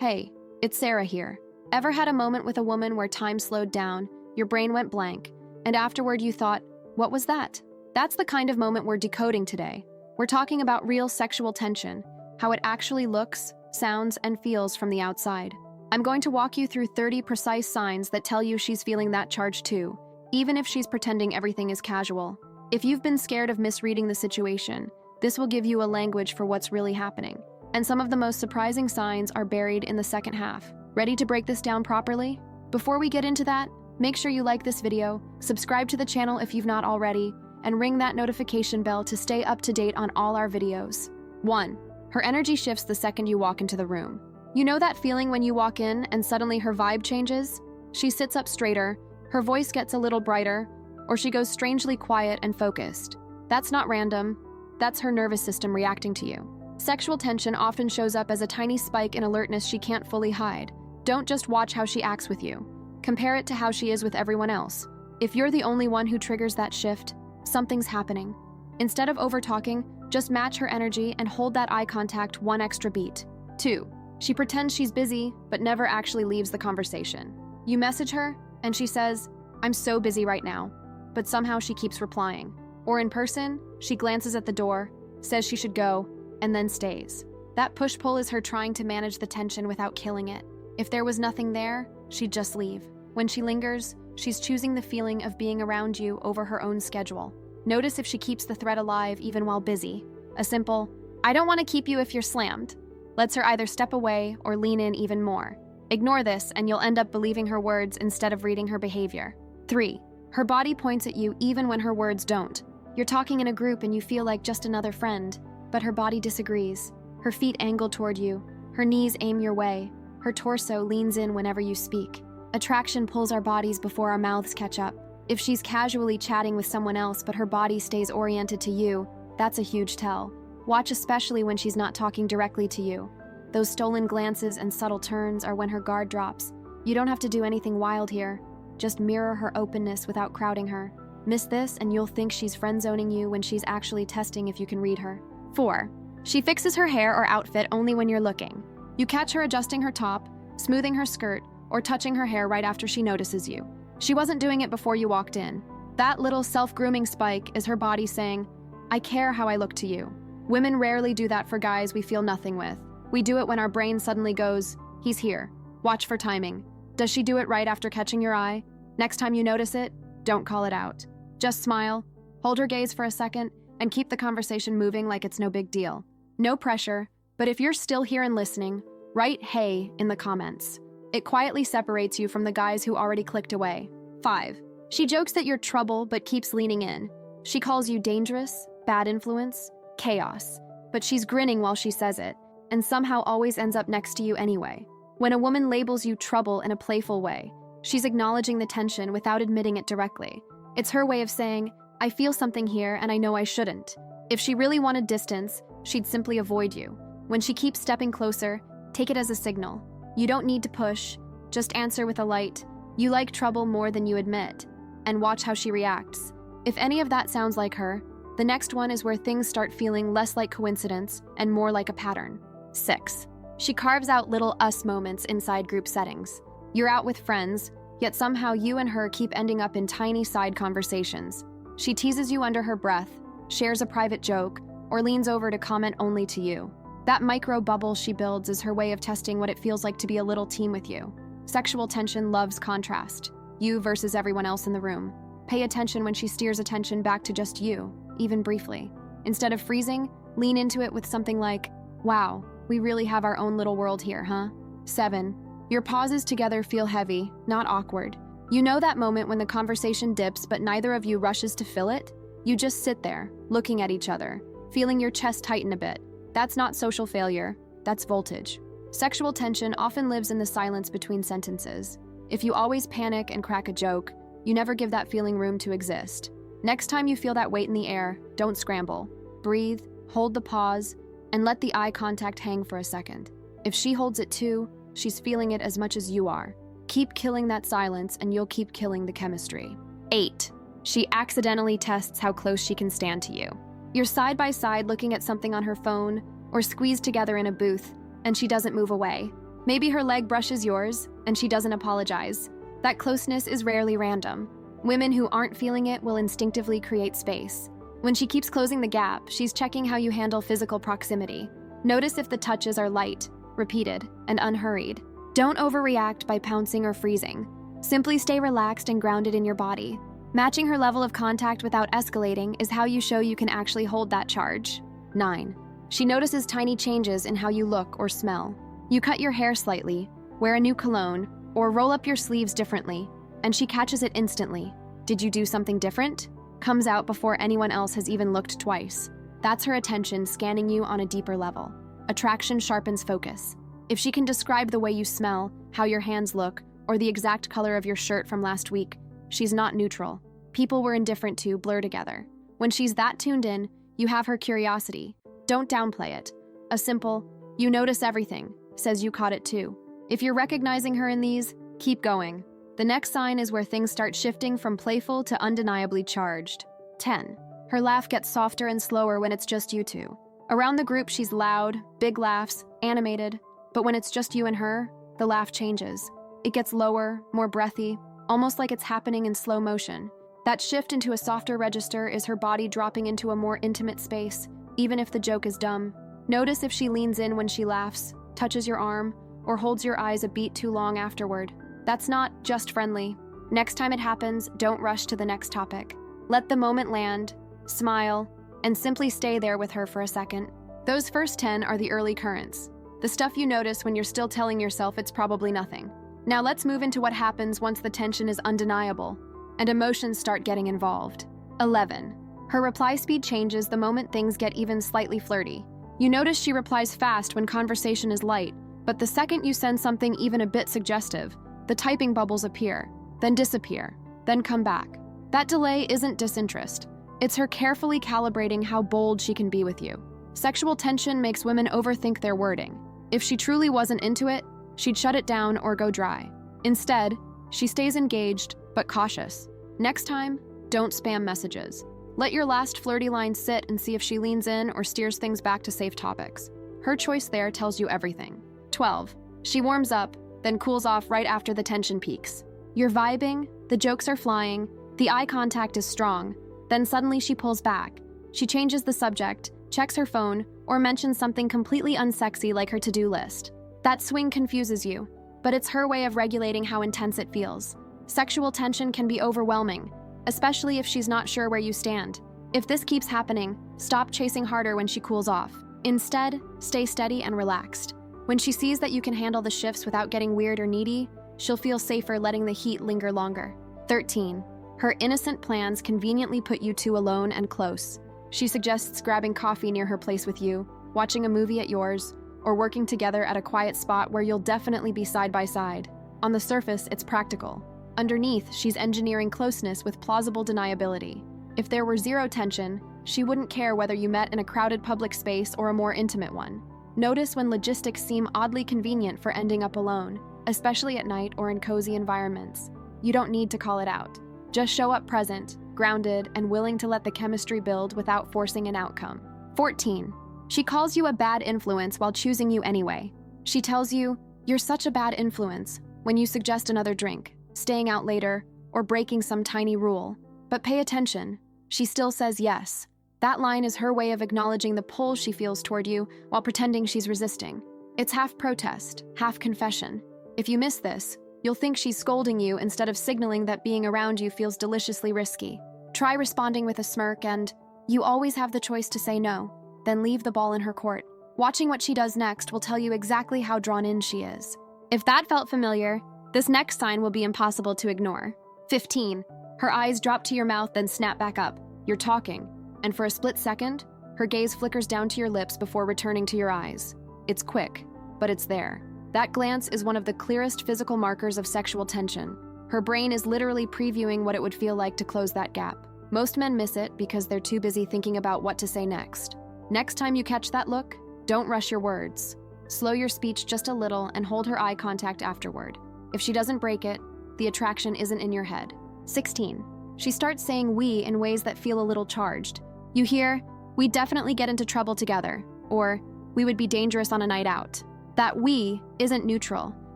Hey, it's Sarah here. Ever had a moment with a woman where time slowed down, your brain went blank, and afterward you thought, what was that? That's the kind of moment we're decoding today. We're talking about real sexual tension, how it actually looks, sounds, and feels from the outside. I'm going to walk you through 30 precise signs that tell you she's feeling that charge too, even if she's pretending everything is casual. If you've been scared of misreading the situation, this will give you a language for what's really happening. And some of the most surprising signs are buried in the second half. Ready to break this down properly? Before we get into that, make sure you like this video, subscribe to the channel if you've not already, and ring that notification bell to stay up to date on all our videos. 1. Her energy shifts the second you walk into the room. You know that feeling when you walk in and suddenly her vibe changes? She sits up straighter, her voice gets a little brighter, or she goes strangely quiet and focused. That's not random. That's her nervous system reacting to you. Sexual tension often shows up as a tiny spike in alertness she can't fully hide. Don't just watch how she acts with you. Compare it to how she is with everyone else. If you're the only one who triggers that shift, something's happening. Instead of over-talking, just match her energy and hold that eye contact one extra beat. 2. She pretends she's busy, but never actually leaves the conversation. You message her, and she says, "I'm so busy right now," but somehow she keeps replying. Or in person, she glances at the door, says she should go, and then stays. That push-pull is her trying to manage the tension without killing it. If there was nothing there, she'd just leave. When she lingers, she's choosing the feeling of being around you over her own schedule. Notice if she keeps the thread alive even while busy. A simple, "I don't want to keep you if you're slammed," lets her either step away or lean in even more. Ignore this and you'll end up believing her words instead of reading her behavior. 3. Her body points at you even when her words don't. You're talking in a group and you feel like just another friend, but her body disagrees. Her feet angle toward you, her knees aim your way, her torso leans in whenever you speak. Attraction pulls our bodies before our mouths catch up. If she's casually chatting with someone else but her body stays oriented to you, that's a huge tell. Watch especially when she's not talking directly to you. Those stolen glances and subtle turns are when her guard drops. You don't have to do anything wild here. Just mirror her openness without crowding her. Miss this and you'll think she's friend-zoning you when she's actually testing if you can read her. 4. She fixes her hair or outfit only when you're looking. You catch her adjusting her top, smoothing her skirt, or touching her hair right after she notices you. She wasn't doing it before you walked in. That little self-grooming spike is her body saying, "I care how I look to you." Women rarely do that for guys we feel nothing with. We do it when our brain suddenly goes, "He's here." Watch for timing. Does she do it right after catching your eye? Next time you notice it, don't call it out. Just smile, hold her gaze for a second, and keep the conversation moving like it's no big deal. No pressure, but if you're still here and listening, write "hey" in the comments. It quietly separates you from the guys who already clicked away. 5. She jokes that you're trouble but keeps leaning in. She calls you dangerous, bad influence, chaos, but she's grinning while she says it, and somehow always ends up next to you anyway. When a woman labels you trouble in a playful way, she's acknowledging the tension without admitting it directly. It's her way of saying, "I feel something here and I know I shouldn't." If she really wanted distance, she'd simply avoid you. When she keeps stepping closer, take it as a signal. You don't need to push, just answer with a light, "You like trouble more than you admit," and watch how she reacts. If any of that sounds like her, the next one is where things start feeling less like coincidence and more like a pattern. 6. She carves out little us moments inside group settings. You're out with friends, yet somehow you and her keep ending up in tiny side conversations. She teases you under her breath, shares a private joke, or leans over to comment only to you. That micro bubble she builds is her way of testing what it feels like to be a little team with you. Sexual tension loves contrast. You versus everyone else in the room. Pay attention when she steers attention back to just you, even briefly. Instead of freezing, lean into it with something like, "Wow, we really have our own little world here, huh?" 7. Your pauses together feel heavy, not awkward. You know that moment when the conversation dips but neither of you rushes to fill it? You just sit there, looking at each other, feeling your chest tighten a bit. That's not social failure, that's voltage. Sexual tension often lives in the silence between sentences. If you always panic and crack a joke, you never give that feeling room to exist. Next time you feel that weight in the air, don't scramble. Breathe, hold the pause, and let the eye contact hang for a second. If she holds it too, she's feeling it as much as you are. Keep killing that silence and you'll keep killing the chemistry. 8. She accidentally tests how close she can stand to you. You're side by side looking at something on her phone or squeezed together in a booth, and she doesn't move away. Maybe her leg brushes yours, and she doesn't apologize. That closeness is rarely random. Women who aren't feeling it will instinctively create space. When she keeps closing the gap, she's checking how you handle physical proximity. Notice if the touches are light, repeated, and unhurried. Don't overreact by pouncing or freezing. Simply stay relaxed and grounded in your body. Matching her level of contact without escalating is how you show you can actually hold that charge. 9. She notices tiny changes in how you look or smell. You cut your hair slightly, wear a new cologne, or roll up your sleeves differently, and she catches it instantly. Did you do something different? Comes out before anyone else has even looked twice. That's her attention scanning you on a deeper level. Attraction sharpens focus. If she can describe the way you smell, how your hands look, or the exact color of your shirt from last week, she's not neutral. People we're indifferent to blur together. When she's that tuned in, you have her curiosity. Don't downplay it. A simple, "You notice everything," says you caught it too. If you're recognizing her in these, keep going. The next sign is where things start shifting from playful to undeniably charged. 10. Her laugh gets softer and slower when it's just you two. Around the group, she's loud, big laughs, animated. But when it's just you and her, the laugh changes. It gets lower, more breathy, almost like it's happening in slow motion. That shift into a softer register is her body dropping into a more intimate space, even if the joke is dumb. Notice if she leans in when she laughs, touches your arm, or holds your eyes a beat too long afterward. That's not just friendly. Next time it happens, don't rush to the next topic. Let the moment land, smile, and simply stay there with her for a second. Those first 10 are the early currents. The stuff you notice when you're still telling yourself it's probably nothing. Now let's move into what happens once the tension is undeniable and emotions start getting involved. 11. Her reply speed changes the moment things get even slightly flirty. You notice she replies fast when conversation is light, but the second you send something even a bit suggestive, the typing bubbles appear, then disappear, then come back. That delay isn't disinterest. It's her carefully calibrating how bold she can be with you. Sexual tension makes women overthink their wording. If she truly wasn't into it, she'd shut it down or go dry. Instead, she stays engaged, but cautious. Next time, don't spam messages. Let your last flirty line sit and see if she leans in or steers things back to safe topics. Her choice there tells you everything. 12. She warms up, then cools off right after the tension peaks. You're vibing, the jokes are flying, the eye contact is strong, then suddenly she pulls back. She changes the subject, checks her phone, or mentions something completely unsexy like her to-do list. That swing confuses you, but it's her way of regulating how intense it feels. Sexual tension can be overwhelming, especially if she's not sure where you stand. If this keeps happening, stop chasing harder when she cools off. Instead, stay steady and relaxed. When she sees that you can handle the shifts without getting weird or needy, she'll feel safer letting the heat linger longer. 13. Her innocent plans conveniently put you two alone and close. She suggests grabbing coffee near her place with you, watching a movie at yours, or working together at a quiet spot where you'll definitely be side by side. On the surface, it's practical. Underneath, she's engineering closeness with plausible deniability. If there were zero tension, she wouldn't care whether you met in a crowded public space or a more intimate one. Notice when logistics seem oddly convenient for ending up alone, especially at night or in cozy environments. You don't need to call it out. Just show up present, grounded, and willing to let the chemistry build without forcing an outcome. 14. She calls you a bad influence while choosing you anyway. She tells you, "You're such a bad influence," when you suggest another drink, staying out later, or breaking some tiny rule. But pay attention. She still says yes. That line is her way of acknowledging the pull she feels toward you while pretending she's resisting. It's half protest, half confession. If you miss this, you'll think she's scolding you instead of signaling that being around you feels deliciously risky. Try responding with a smirk and, "You always have the choice to say no," then leave the ball in her court. Watching what she does next will tell you exactly how drawn in she is. If that felt familiar, this next sign will be impossible to ignore. 15. Her eyes drop to your mouth, then snap back up. You're talking, and for a split second, her gaze flickers down to your lips before returning to your eyes. It's quick, but it's there. That glance is one of the clearest physical markers of sexual tension. Her brain is literally previewing what it would feel like to close that gap. Most men miss it because they're too busy thinking about what to say next. Next time you catch that look, don't rush your words. Slow your speech just a little and hold her eye contact afterward. If she doesn't break it, the attraction isn't in your head. 16. She starts saying "we" in ways that feel a little charged. You hear, "We'd definitely get into trouble together," or "we would be dangerous on a night out." That we isn't neutral.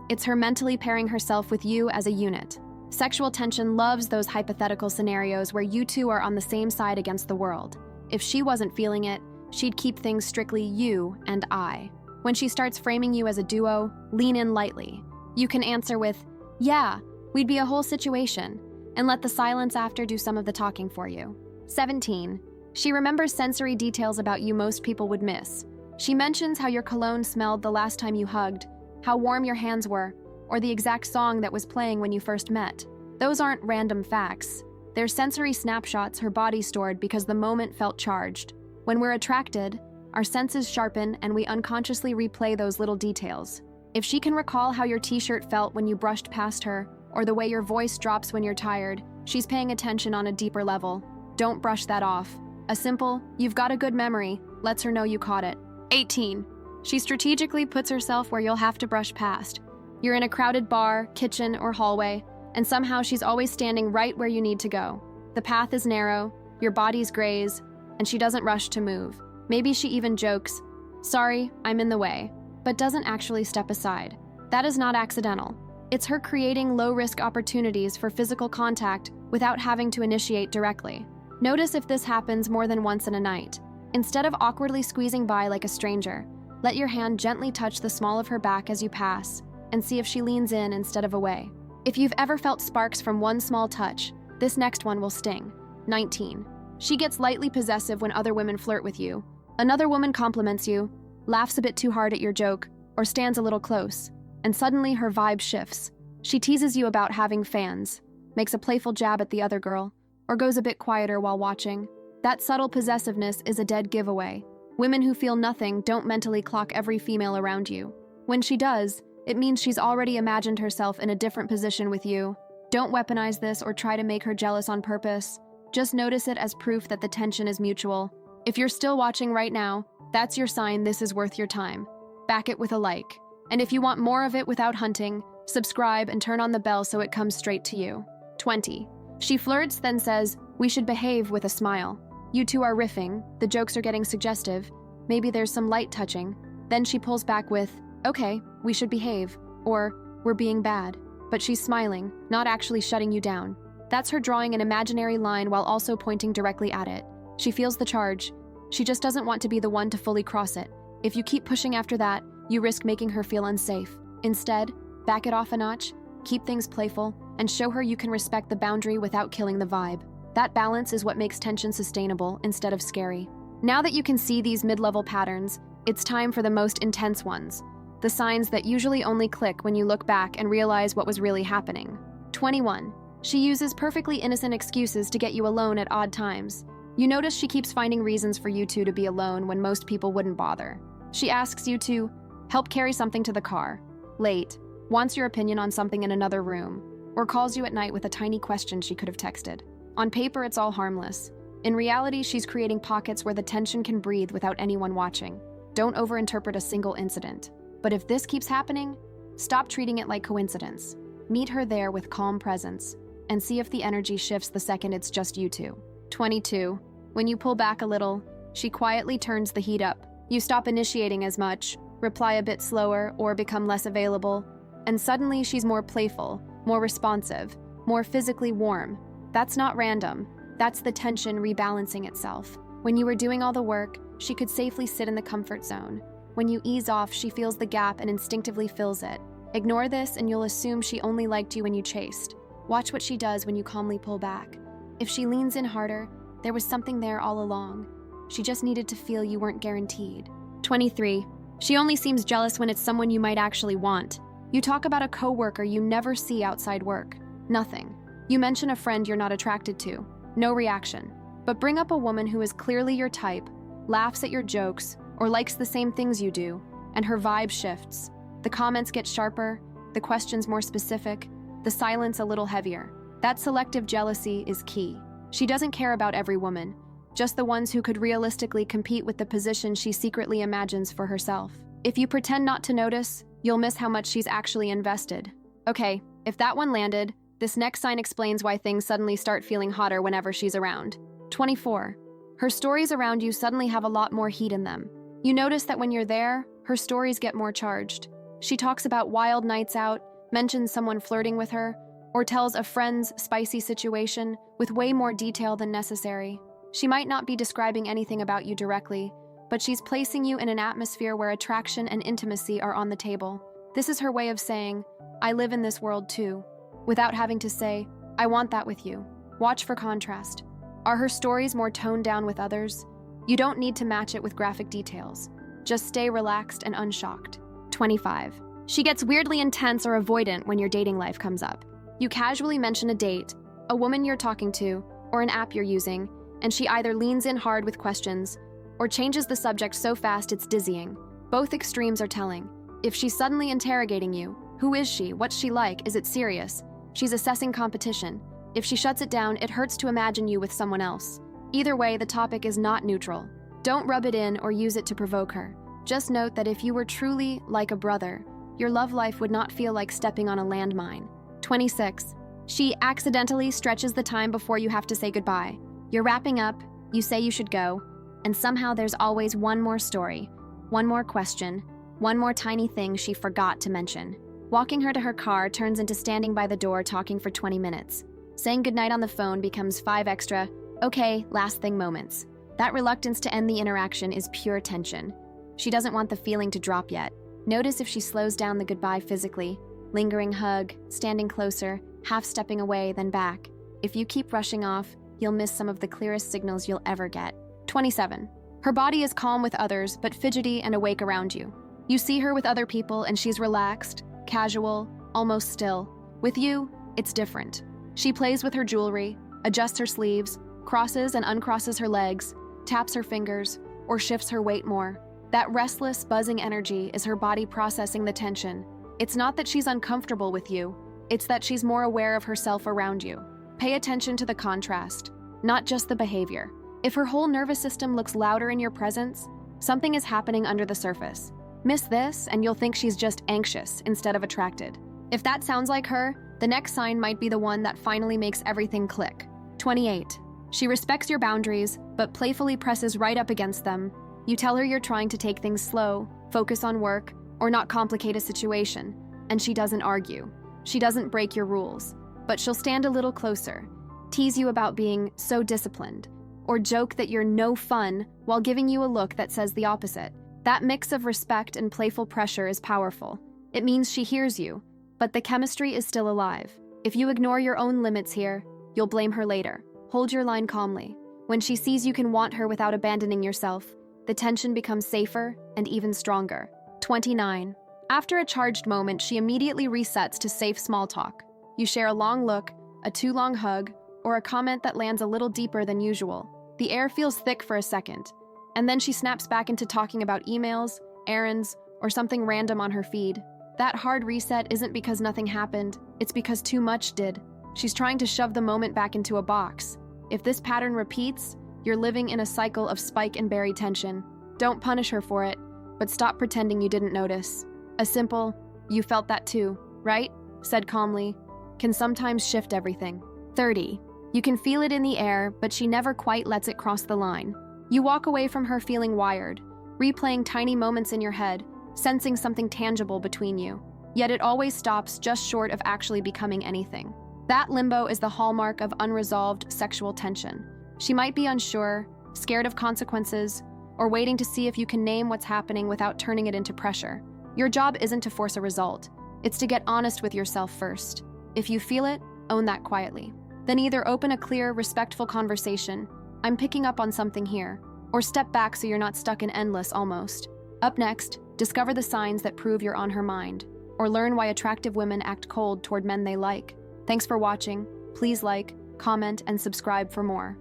It's her mentally pairing herself with you as a unit. Sexual tension loves those hypothetical scenarios where you two are on the same side against the world. If she wasn't feeling it, she'd keep things strictly you and I. When she starts framing you as a duo, lean in lightly. You can answer with, "Yeah, we'd be a whole situation," and let the silence after do some of the talking for you. 17. She remembers sensory details about you most people would miss. She mentions how your cologne smelled the last time you hugged, how warm your hands were, or the exact song that was playing when you first met. Those aren't random facts. They're sensory snapshots her body stored because the moment felt charged. When we're attracted, our senses sharpen and we unconsciously replay those little details. If she can recall how your t-shirt felt when you brushed past her, or the way your voice drops when you're tired, she's paying attention on a deeper level. Don't brush that off. A simple, "You've got a good memory," lets her know you caught it. 18. She strategically puts herself where you'll have to brush past. You're in a crowded bar, kitchen, or hallway, and somehow she's always standing right where you need to go. The path is narrow, your body's graze, and she doesn't rush to move. Maybe she even jokes, "Sorry, I'm in the way," but doesn't actually step aside. That is not accidental. It's her creating low-risk opportunities for physical contact without having to initiate directly. Notice if this happens more than once in a night. Instead of awkwardly squeezing by like a stranger, let your hand gently touch the small of her back as you pass, and see if she leans in instead of away. If you've ever felt sparks from one small touch, this next one will sting. 19. She gets lightly possessive when other women flirt with you. Another woman compliments you, laughs a bit too hard at your joke, or stands a little close, and suddenly her vibe shifts. She teases you about having fans, makes a playful jab at the other girl, or goes a bit quieter while watching. That subtle possessiveness is a dead giveaway. Women who feel nothing don't mentally clock every female around you. When she does, it means she's already imagined herself in a different position with you. Don't weaponize this or try to make her jealous on purpose. Just notice it as proof that the tension is mutual. If you're still watching right now, that's your sign this is worth your time. Back it with a like. And if you want more of it without hunting, subscribe and turn on the bell so it comes straight to you. 20. She flirts, then says, "We should behave," with a smile. You two are riffing, the jokes are getting suggestive, maybe there's some light touching. Then she pulls back with, "Okay, we should behave," or "We're being bad." But she's smiling, not actually shutting you down. That's her drawing an imaginary line while also pointing directly at it. She feels the charge. She just doesn't want to be the one to fully cross it. If you keep pushing after that, you risk making her feel unsafe. Instead, back it off a notch, keep things playful, and show her you can respect the boundary without killing the vibe. That balance is what makes tension sustainable instead of scary. Now that you can see these mid-level patterns, it's time for the most intense ones. The signs that usually only click when you look back and realize what was really happening. 21. She uses perfectly innocent excuses to get you alone at odd times. You notice she keeps finding reasons for you two to be alone when most people wouldn't bother. She asks you to help carry something to the car, late, wants your opinion on something in another room, or calls you at night with a tiny question she could have texted. On paper, it's all harmless. In reality, she's creating pockets where the tension can breathe without anyone watching. Don't overinterpret a single incident. But if this keeps happening, stop treating it like coincidence. Meet her there with calm presence, and see if the energy shifts the second it's just you two. 22. When you pull back a little, she quietly turns the heat up. You stop initiating as much, reply a bit slower, or become less available, and suddenly she's more playful, more responsive, more physically warm. That's not random. That's the tension rebalancing itself. When you were doing all the work, she could safely sit in the comfort zone. When you ease off, she feels the gap and instinctively fills it. Ignore this and you'll assume she only liked you when you chased. Watch what she does when you calmly pull back. If she leans in harder, there was something there all along. She just needed to feel you weren't guaranteed. 23. She only seems jealous when it's someone you might actually want. You talk about a coworker you never see outside work. Nothing. You mention a friend you're not attracted to. No reaction. But bring up a woman who is clearly your type, laughs at your jokes, or likes the same things you do, and her vibe shifts. The comments get sharper, the questions more specific, the silence a little heavier. That selective jealousy is key. She doesn't care about every woman, just the ones who could realistically compete with the position she secretly imagines for herself. If you pretend not to notice, you'll miss how much she's actually invested. Okay, if that one landed, this next sign explains why things suddenly start feeling hotter whenever she's around. 24. Her stories around you suddenly have a lot more heat in them. You notice that when you're there, her stories get more charged. She talks about wild nights out, mentions someone flirting with her, or tells a friend's spicy situation with way more detail than necessary. She might not be describing anything about you directly, but she's placing you in an atmosphere where attraction and intimacy are on the table. This is her way of saying, I live in this world too, without having to say, I want that with you. Watch for contrast. Are her stories more toned down with others? You don't need to match it with graphic details. Just stay relaxed and unshocked. 25. She gets weirdly intense or avoidant when your dating life comes up. You casually mention a date, a woman you're talking to, or an app you're using, and she either leans in hard with questions or changes the subject so fast it's dizzying. Both extremes are telling. If she's suddenly interrogating you, who is she? What's she like? Is it serious? She's assessing competition. If she shuts it down, it hurts to imagine you with someone else. Either way, the topic is not neutral. Don't rub it in or use it to provoke her. Just note that if you were truly like a brother, your love life would not feel like stepping on a landmine. 26. She accidentally stretches the time before you have to say goodbye. You're wrapping up, you say you should go, and somehow there's always one more story, one more question, one more tiny thing she forgot to mention. Walking her to her car turns into standing by the door talking for 20 minutes. Saying goodnight on the phone becomes 5 extra, okay, last thing moments. That reluctance to end the interaction is pure tension. She doesn't want the feeling to drop yet. Notice if she slows down the goodbye physically, lingering hug, standing closer, half stepping away, then back. If you keep rushing off, you'll miss some of the clearest signals you'll ever get. 27. Her body is calm with others, but fidgety and awake around you. You see her with other people and she's relaxed, casual, almost still. With you, it's different. She plays with her jewelry, adjusts her sleeves, crosses and uncrosses her legs, taps her fingers, or shifts her weight more. That restless, buzzing energy is her body processing the tension. It's not that she's uncomfortable with you, it's that she's more aware of herself around you. Pay attention to the contrast, not just the behavior. If her whole nervous system looks louder in your presence, something is happening under the surface. Miss this, and you'll think she's just anxious instead of attracted. If that sounds like her, the next sign might be the one that finally makes everything click. 28. She respects your boundaries, but playfully presses right up against them. You tell her you're trying to take things slow, focus on work, or not complicate a situation, and she doesn't argue. She doesn't break your rules, but she'll stand a little closer, tease you about being so disciplined, or joke that you're no fun while giving you a look that says the opposite. That mix of respect and playful pressure is powerful. It means she hears you, but the chemistry is still alive. If you ignore your own limits here, you'll blame her later. Hold your line calmly. When she sees you can want her without abandoning yourself, the tension becomes safer and even stronger. 29. After a charged moment, she immediately resets to safe small talk. You share a long look, a too long hug, or a comment that lands a little deeper than usual. The air feels thick for a second, and then she snaps back into talking about emails, errands, or something random on her feed. That hard reset isn't because nothing happened, it's because too much did. She's trying to shove the moment back into a box. If this pattern repeats, you're living in a cycle of spike and bury tension. Don't punish her for it, but stop pretending you didn't notice. A simple, "You felt that too, right?" said calmly, can sometimes shift everything. 30. You can feel it in the air, but she never quite lets it cross the line. You walk away from her feeling wired, replaying tiny moments in your head, sensing something tangible between you. Yet it always stops just short of actually becoming anything. That limbo is the hallmark of unresolved sexual tension. She might be unsure, scared of consequences, or waiting to see if you can name what's happening without turning it into pressure. Your job isn't to force a result. It's to get honest with yourself first. If you feel it, own that quietly. Then either open a clear, respectful conversation, "I'm picking up on something here," or step back so you're not stuck in endless almost. Up next, discover the signs that prove you're on her mind, or learn why attractive women act cold toward men they like. Thanks for watching. Please like, comment, and subscribe for more.